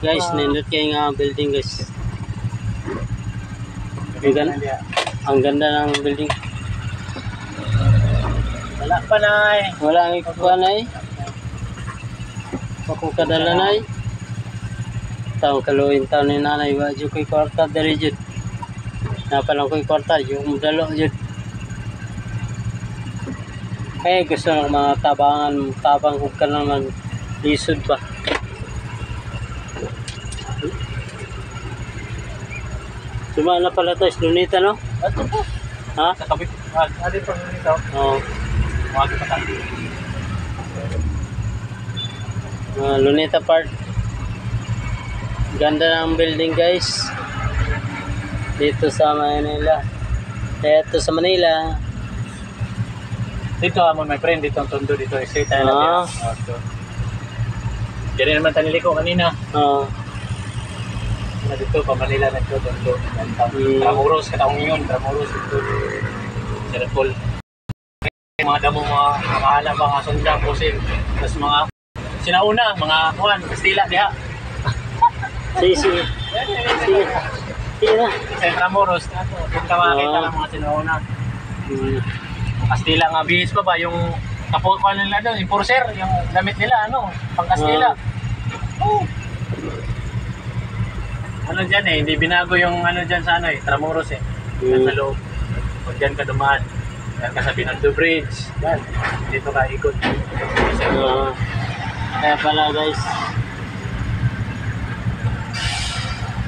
Guys, nindot kayo nga building guys. Ang ganda ng building. Wala pa na eh. Wala ang ikukuha na eh. Pakukadala na eh. Taong kaluin taon ni nanay. Wadyo ko'y kwarta dari jud. Napalang ko'y kwarta. Yung dalo jud. Eh gusto ng mga tabang hug ka naman. Lisod pa. Suma na pala ito, Lunita, no? Ato po. Ha? Sa kapit. Ano pa nito? Oo. Mga kapatid. Lunita Park. Ganda ng building, guys. Dito sa Manila. Dito sa Manila. Dito mo my friend, dito ang tondo dito. Straight tayo lang. Diyan naman tayo niliko kanina. Oo. Dito pa Manila na ito, tondo. Tramuros, kataong yun. Tramuros dito. Sirapol. Mga damo, mga halap, mga sundang, pusin. Tapos mga sinauna, mga kuhan, Kastila, diha. Sige na. Sa Tramuros, doon ka makakita ng mga sinauna. Kastila nga, bihis pa ba yung kapukuan nila doon, enforcer, yung damit nila, pang Kastila. Ano dyan eh, hindi binago yung dyan sa Tramuros eh. Sa loob. Kung dyan ka dumaan, dyan ka sa Binondo Bridge. Yan, dito ka ikot. Kaya pala guys,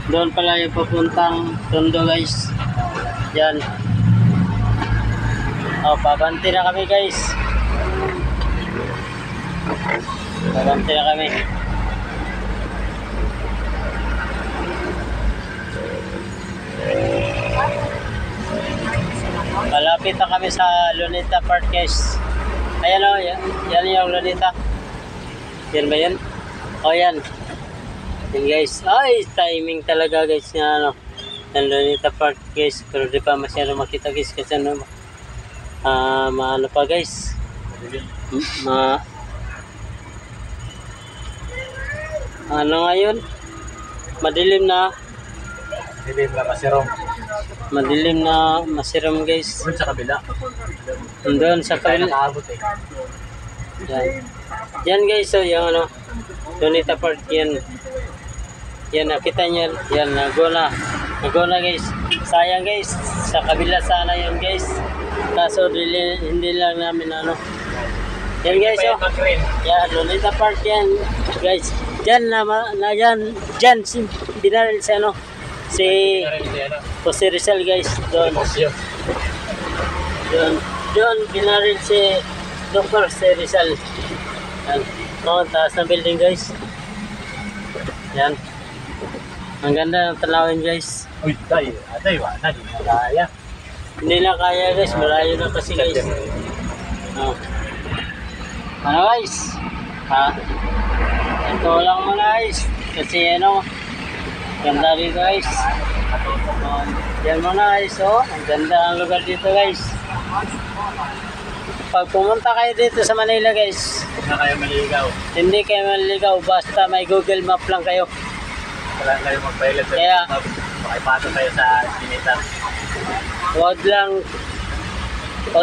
doon pala yung papuntang Tondo guys. Yan. Pabanti na kami guys. Pabanti na kami. Malapit na kami sa Lunita Park guys. Ayan o, yan yung Lunita. Yan ba yan? O yan. Yan guys. Ay, timing talaga guys nga yan Lunita Park guys. Pero di pa masyado makita guys kasi maano pa guys. Ano ngayon? Madilim na. Madilim na masirom. Madilim na masirom guys. Doon sa kabila. Doon sa kabila. Nakaabot eh. Yan. Yan guys, so yung Lunita Park yan. Yan, nakita nyo. Yan, nagona. Nagona guys. Sayang guys. Sa kabila sana yan guys. Kaso hindi lang namin Yan guys, oh. Yan, Lunita Park yan. Guys, dyan dyan si binaril si Jose Rizal guys. Doon binaril si Dr. Jose Rizal. Yan. Taas na building guys. Yan. Ang ganda ng tanawin guys. Uy, tayo. Wala. Di na kaya. Hindi na kaya guys. Malayo na kasi guys. Ano guys? Ito lang muna guys. Kasi ganda rin guys. Yan muna guys. Ang ganda ang lugar dito guys. Pag pumunta kayo dito sa Manila guys, na kayo maliligaw. hindi kayo maliligaw. Basta may Google Map lang kayo. Wala kayo mag-pilot. Kaya makipasok kayo sa Espinita. Huwag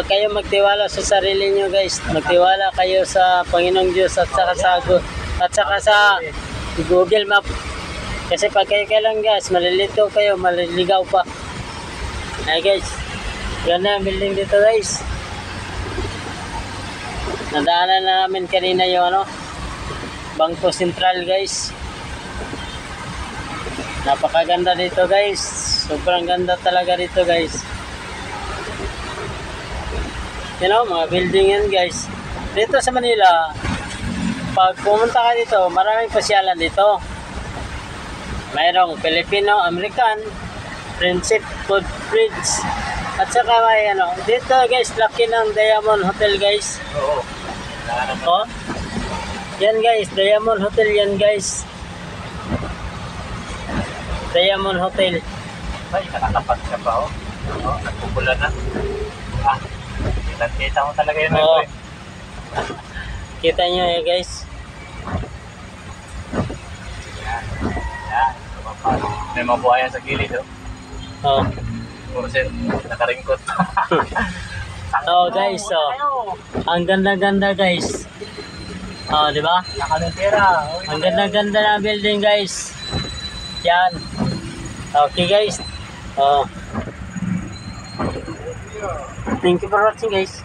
kayo magtiwala sa sarili nyo guys. Magtiwala kayo sa Panginoong Diyos at saka sa Google Map. Kasi pag kayo lang guys, malilito kayo, maliligaw pa. Ay guys, ganda ang building dito guys. Nadaanan na namin kanina yung Bangko Sentral guys. Napakaganda dito guys. Sobrang ganda talaga dito guys. Mga building yan guys. Dito sa Manila, pag pumunta ka dito, maraming pasyalan dito. Mayroong Filipino, American, Friendship, Footbridge, at saka may dito guys, laki ng Diamond Hotel guys. Oo. Yan guys, Diamond Hotel yan guys. Diamond Hotel. Ay, nakatapat ka pa nagpupulan na. Kita mo talaga yun. Kita nyo guys. Yan, tumapad. May mga buhayan sa gilid, oh. Oh. Puro sir, nakaringkot. So guys, so ang ganda-ganda guys. Oh, di ba? Nakaluntira. Ang ganda-ganda na building guys. Yan. Okay guys. Oh. Thank you for watching guys.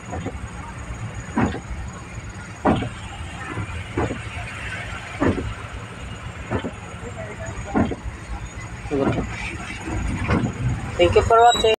Thank you for watching.